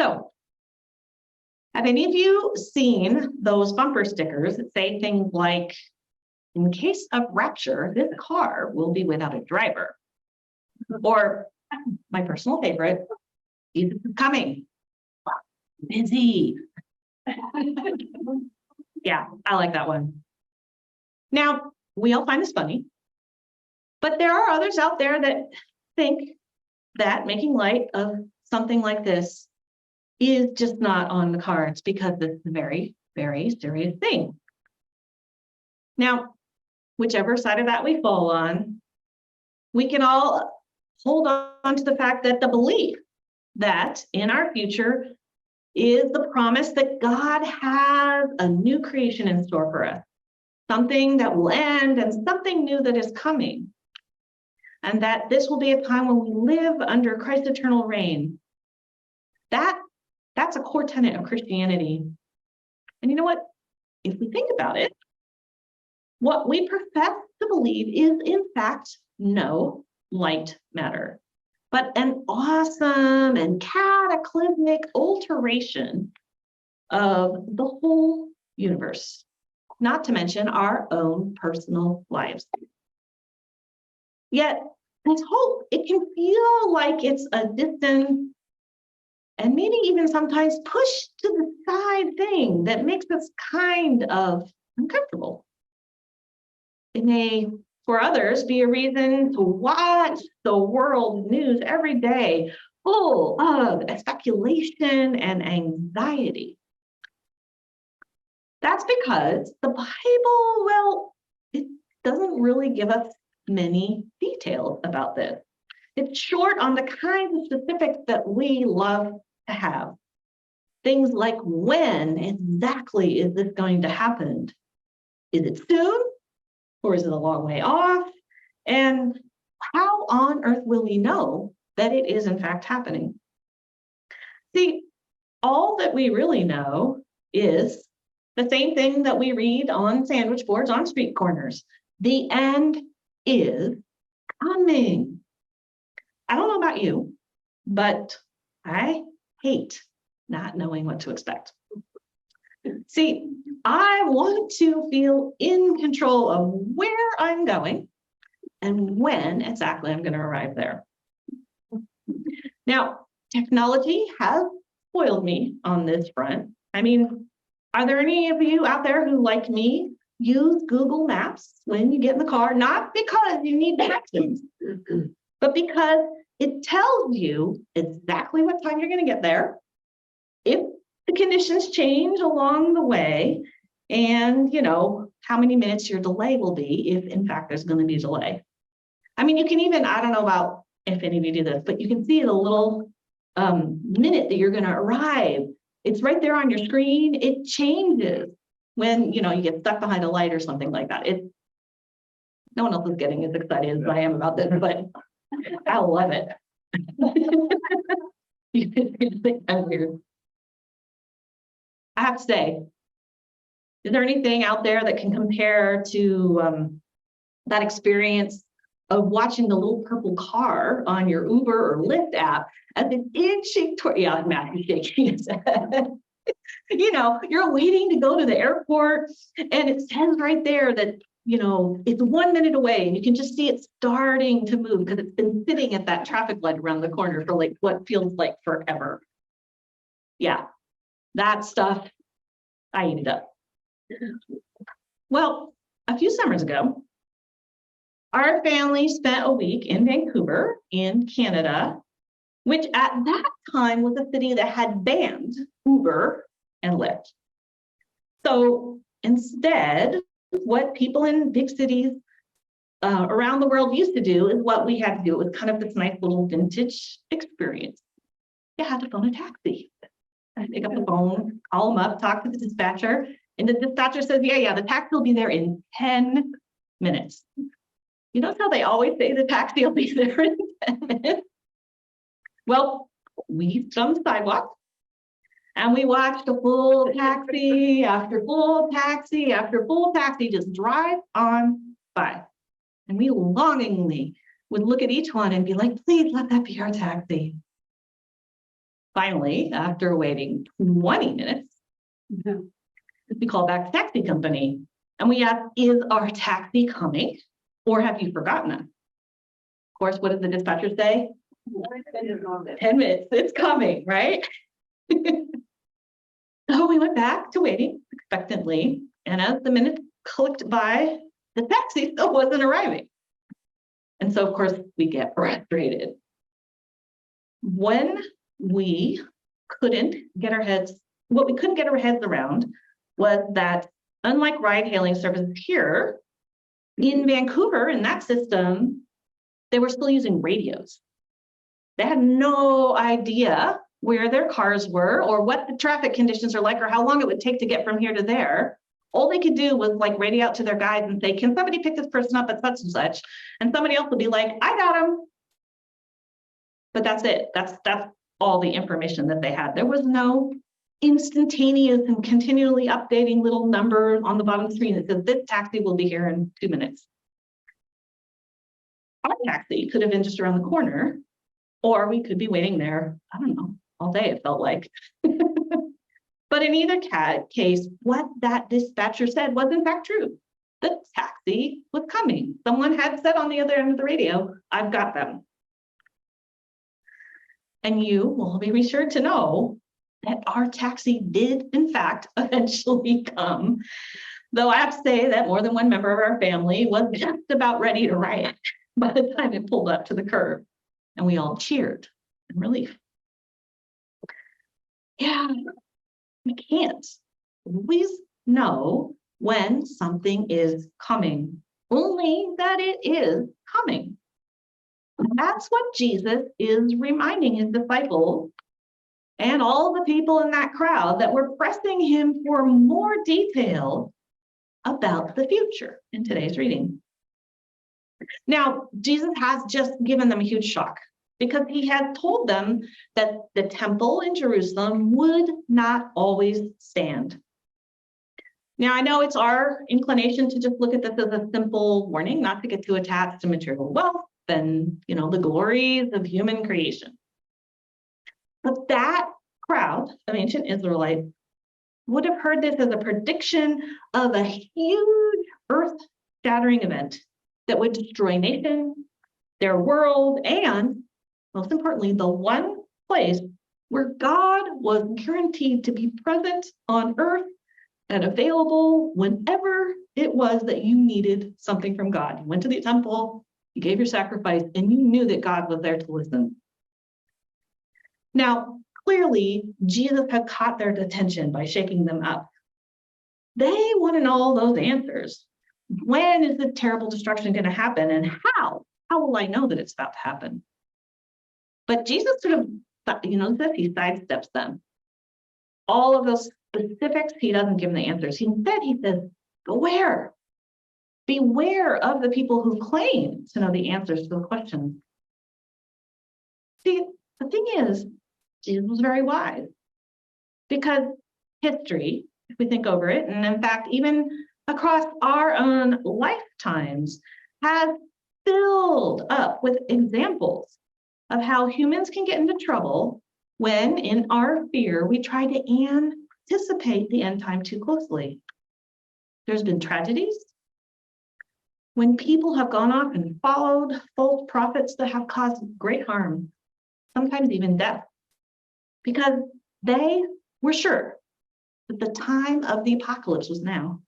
So, have any of you seen those bumper stickers that say things like, in case of rapture, this car will be without a driver? Or my personal favorite, Jesus is coming. Busy. Yeah, I like that one. Now, we all find this funny, but there are others out there that think that making light of something like this is just not on the cards because this is a very, very serious thing. Now, whichever side of that we fall on, we can all hold on to the fact that the belief that in our future is the promise that God has a new creation in store for us, something that will end and something new that is coming. And that this will be a time when we live under Christ's eternal reign. That's a core tenet of Christianity. And you know what? If we think about it, what we profess to believe is, in fact, no light matter, but an awesome and cataclysmic alteration of the whole universe, not to mention our own personal lives. Yet, this hope, it can feel like it's a distant and maybe even sometimes pushed to the side thing that makes us kind of uncomfortable. It may, for others, be a reason to watch the world news every day, full of speculation and anxiety. That's because the Bible, well, it doesn't really give us many details about this. It's short on the kinds of specifics that we love to have. Things like, when exactly is this going to happen? Is it soon? Or is it a long way off? And how on earth will we know that it is in fact happening? See, all that we really know is the same thing that we read on sandwich boards on street corners. The end is coming. I don't know about you, but I hate not knowing what to expect. See, I want to feel in control of where I'm going and when exactly I'm going to arrive there. Now, technology has spoiled me on this front. I mean, are there any of you out there who, like me, use Google Maps when you get in the car? Not because you need directions, but because it tells you exactly what time you're going to get there, if the conditions change along the way, and how many minutes your delay will be if in fact there's going to be a delay. I mean, you can even, I don't know about if any of you do this, but you can see the little minute that you're going to arrive. It's right there on your screen. It changes when you get stuck behind a light or something like that. No one else is getting as excited as I am about this, but I love it. You think I'm weird. I have to say, is there anything out there that can compare to that experience of watching the little purple car on your Uber or Lyft app as it's inching toward, yeah, Matthew's shaking his head. You're waiting to go to the airport and it says right there that, it's 1 minute away and you can just see it starting to move because it's been sitting at that traffic light around the corner for like what feels like forever. Yeah, that stuff, I eat it up. Well, a few summers ago, our family spent a week in Vancouver, in Canada, which at that time was a city that had banned Uber and Lyft. So instead, what people in big cities around the world used to do is what we had to do. It was kind of this nice little vintage experience. You had to phone a taxi. I pick up the phone, call them up, talk to the dispatcher, and the dispatcher says, yeah, the taxi will be there in 10 minutes. You notice how they always say the taxi will be there in 10 minutes? Well, we stood on the sidewalk and we watched a full taxi after full taxi after full taxi just drive on by. And we longingly would look at each one and be like, please let that be our taxi. Finally, after waiting 20 minutes, we call back the taxi company and we ask, is our taxi coming or have you forgotten us? Of course, what did the dispatcher say? 10 minutes, it's coming, right? So we went back to waiting expectantly, and as the minutes clicked by, the taxi still wasn't arriving. And so, of course, we get frustrated. When we couldn't get our heads, what we couldn't get our heads around was that unlike ride-hailing services here, in Vancouver, in that system, they were still using radios. They had no idea where their cars were or what the traffic conditions are like or how long it would take to get from here to there. All they could do was like radio out to their guides and say, can somebody pick this person up at such and such? And somebody else would be like, I got him. But that's it. That's all the information that they had. There was no instantaneous and continually updating little number on the bottom screen that says this taxi will be here in 2 minutes. Our taxi could have been just around the corner, or we could be waiting there, I don't know, all day it felt like. But in either case, what that dispatcher said was in fact true. The taxi was coming. Someone had said on the other end of the radio, I've got them. And you will be reassured to know that our taxi did in fact eventually come. Though I have to say that more than one member of our family was just about ready to riot by the time it pulled up to the curb. And we all cheered in relief. Yeah, we can't always know when something is coming, only that it is coming. That's what Jesus is reminding his disciples and all the people in that crowd that were pressing him for more detail about the future in today's reading. Now, Jesus has just given them a huge shock because he had told them that the temple in Jerusalem would not always stand. Now, I know it's our inclination to just look at this as a simple warning, not to get too attached to material wealth and, the glories of human creation. But that crowd of ancient Israelites would have heard this as a prediction of a huge earth-shattering event that would destroy nations, their world, and most importantly, the one place where God was guaranteed to be present on earth and available whenever it was that you needed something from God. You went to the temple, you gave your sacrifice, and you knew that God was there to listen. Now, clearly, Jesus had caught their attention by shaking them up. They want to know all those answers. When is this terrible destruction going to happen, and how? How will I know that it's about to happen? But Jesus sort of, he sidesteps them. All of those specifics, he doesn't give them the answers. Instead, he says, beware. Beware of the people who claim to know the answers to the questions. See, the thing is, Jesus was very wise because history, if we think over it, and in fact, even across our own lifetimes, has filled up with examples of how humans can get into trouble when, in our fear, we try to anticipate the end time too closely. There's been tragedies when people have gone off and followed false prophets that have caused great harm, sometimes even death, because they were sure that the time of the apocalypse was now.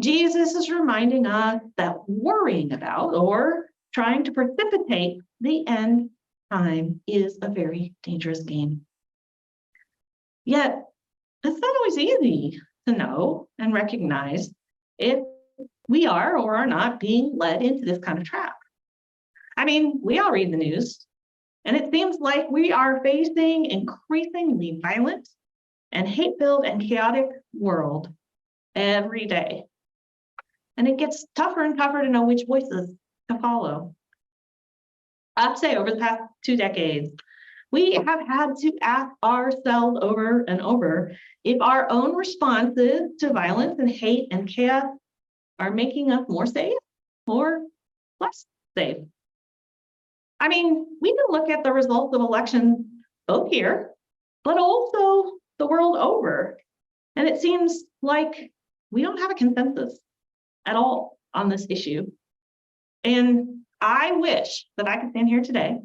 Jesus is reminding us that worrying about or trying to precipitate the end time is a very dangerous game. Yet, it's not always easy to know and recognize if we are or are not being led into this kind of trap. I mean, we all read the news, and it seems like we are facing increasingly violent and hate-filled and chaotic world every day. And it gets tougher and tougher to know which voices to follow. I'd say over the past 2 decades, we have had to ask ourselves over and over if our own responses to violence and hate and chaos are making us more safe or less safe. I mean, we can look at the results of elections both here, but also the world over. And it seems like we don't have a consensus at all on this issue. And I wish that I could stand here today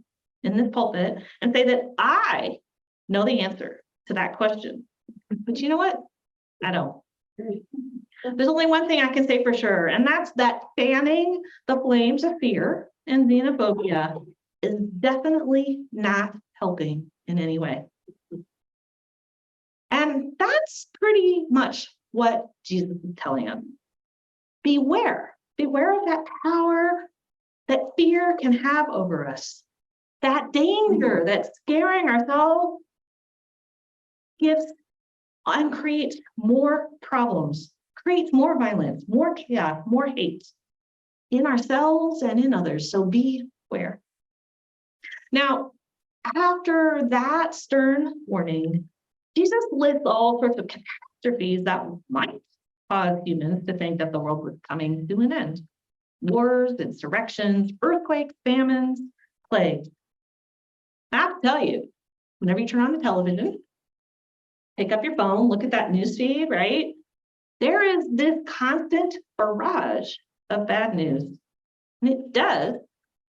in this pulpit and say that I know the answer to that question. But you know what? I don't. There's only one thing I can say for sure, and that's that fanning the flames of fear and xenophobia is definitely not helping in any way. And that's pretty much what Jesus is telling us. Beware of that power that fear can have over us. That danger that scaring ourselves gives and creates more problems, creates more violence, more chaos, more hate in ourselves and in others. So beware. Now, after that stern warning, Jesus lists all sorts of catastrophes that might cause humans to think that the world was coming to an end. Wars, insurrections, earthquakes, famines, plagues. I have to tell you, whenever you turn on the television, pick up your phone, look at that news feed, right? There is this constant barrage of bad news. And it does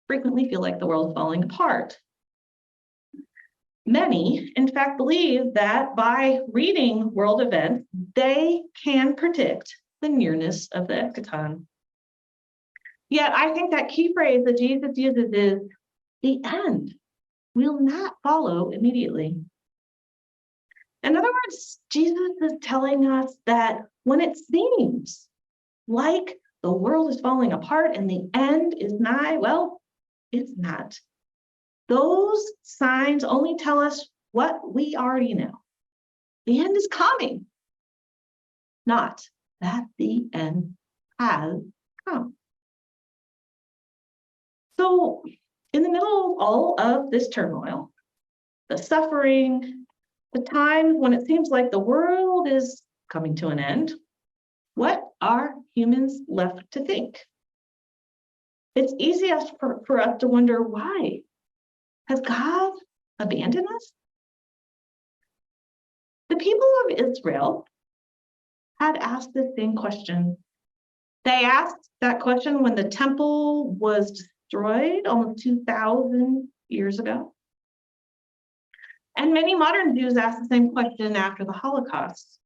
frequently feel like the world is falling apart. Many, in fact, believe that by reading world events, they can predict the nearness of the eschaton. Yet I think that key phrase that Jesus uses is, the end will not follow immediately. In other words, Jesus is telling us that when it seems like the world is falling apart and the end is nigh, well, it's not. Those signs only tell us what we already know. The end is coming, not that the end has come. So, in the middle of all of this turmoil, the suffering, the times when it seems like the world is coming to an end, what are humans left to think? It's easiest for us to wonder why. Has God abandoned us? The people of Israel had asked the same question. They asked that question when the temple was destroyed almost 2,000 years ago. And many modern Jews ask the same question after the Holocaust.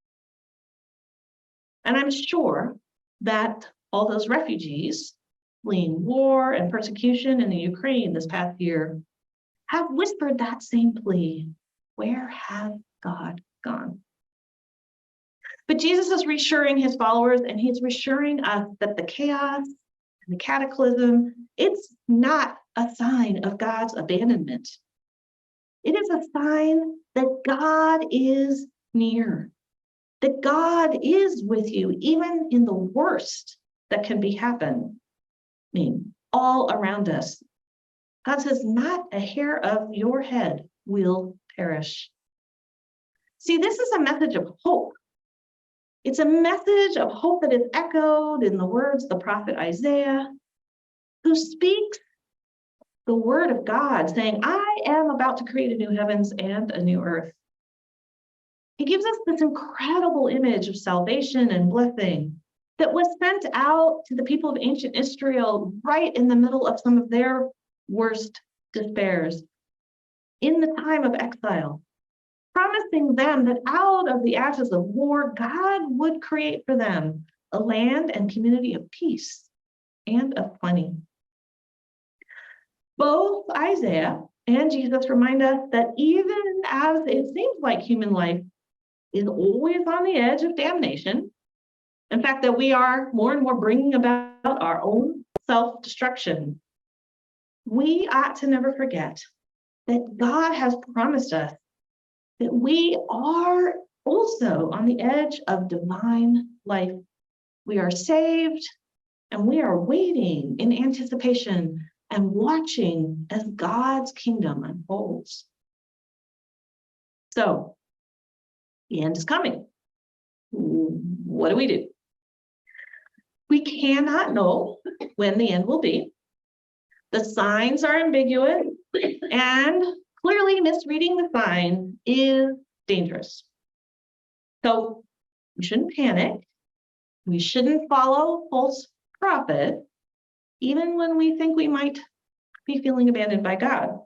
And I'm sure that all those refugees fleeing war and persecution in the Ukraine this past year have whispered that same plea. Where has God gone? But Jesus is reassuring his followers, and he's reassuring us that the chaos and the cataclysm, it's not a sign of God's abandonment. It is a sign that God is near, that God is with you, even in the worst that can be happening all around us. God says, not a hair of your head will perish. See, this is a message of hope. It's a message of hope that is echoed in the words of the prophet Isaiah, who speaks the word of God, saying, I am about to create a new heavens and a new earth. He gives us this incredible image of salvation and blessing that was sent out to the people of ancient Israel right in the middle of some of their worst despairs in the time of exile, promising them that out of the ashes of war, God would create for them a land and community of peace and of plenty. Both Isaiah and Jesus remind us that even as it seems like human life is always on the edge of damnation, in fact, that we are more and more bringing about our own self-destruction, we ought to never forget that God has promised us that we are also on the edge of divine life. We are saved and we are waiting in anticipation and watching as God's kingdom unfolds. So, the end is coming. What do we do? We cannot know when the end will be. The signs are ambiguous, and Clearly, misreading the sign is dangerous. So we shouldn't panic. We shouldn't follow false prophet, even when we think we might be feeling abandoned by God.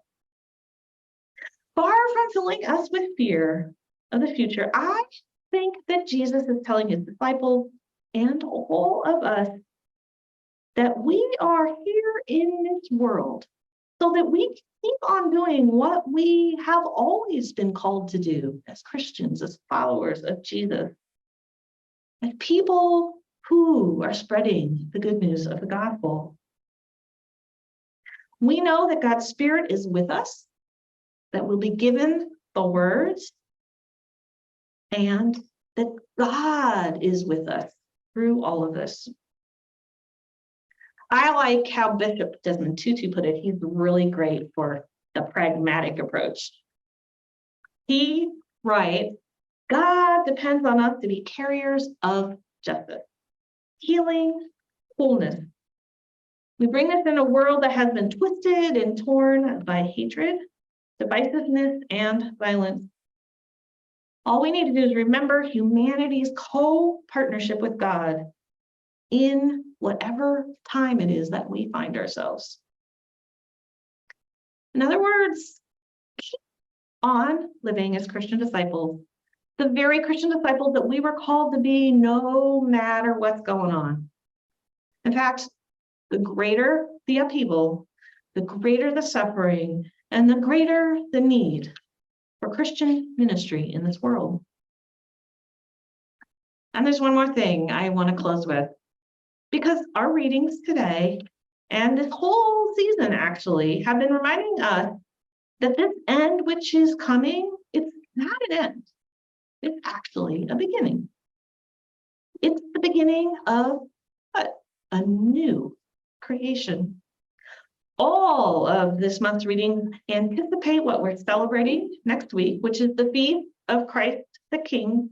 Far from filling us with fear of the future, I think that Jesus is telling his disciples and all of us that we are here in this world so that we can keep on doing what we have always been called to do as Christians, as followers of Jesus, as people who are spreading the good news of the gospel. We know that God's Spirit is with us, that we'll be given the words, and that God is with us through all of this. I like how Bishop Desmond Tutu put it. He's really great for the pragmatic approach. He writes, God depends on us to be carriers of justice, healing, wholeness. We bring this in a world that has been twisted and torn by hatred, divisiveness, and violence. All we need to do is remember humanity's co-partnership with God in whatever time it is that we find ourselves. In other words, keep on living as Christian disciples, the very Christian disciples that we were called to be no matter what's going on. In fact, the greater the upheaval, the greater the suffering, and the greater the need for Christian ministry in this world. And there's one more thing I want to close with, because our readings today and this whole season actually have been reminding us that this end which is coming, it's not an end. It's actually a beginning. It's the beginning of what? A new creation. All of this month's readings anticipate what we're celebrating next week, which is the feast of Christ the King.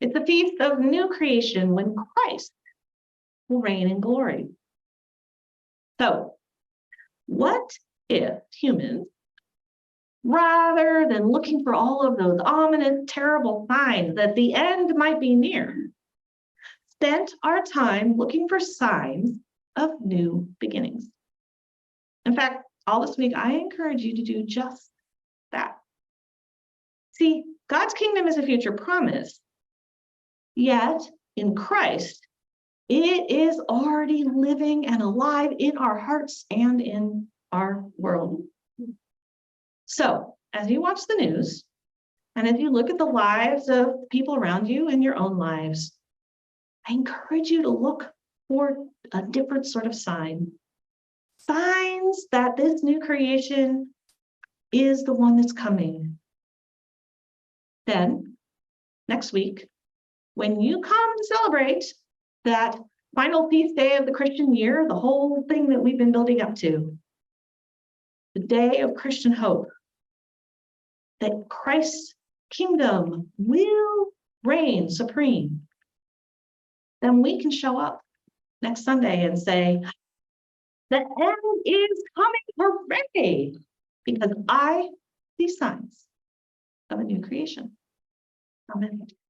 It's a feast of new creation when Christ will reign in glory. So, what if humans, rather than looking for all of those ominous, terrible signs that the end might be near, spent our time looking for signs of new beginnings? In fact, all this week, I encourage you to do just that. See, God's kingdom is a future promise, yet in Christ, it is already living and alive in our hearts and in our world. So, as you watch the news, and as you look at the lives of people around you and your own lives, I encourage you to look for a different sort of sign. Signs that this new creation is the one that's coming. Then, next week, when you come to celebrate that final feast day of the Christian year, the whole thing that we've been building up to, the day of Christian hope, that Christ's kingdom will reign supreme, then we can show up next Sunday and say, the end is coming, hooray, because I see signs of a new creation. Amen.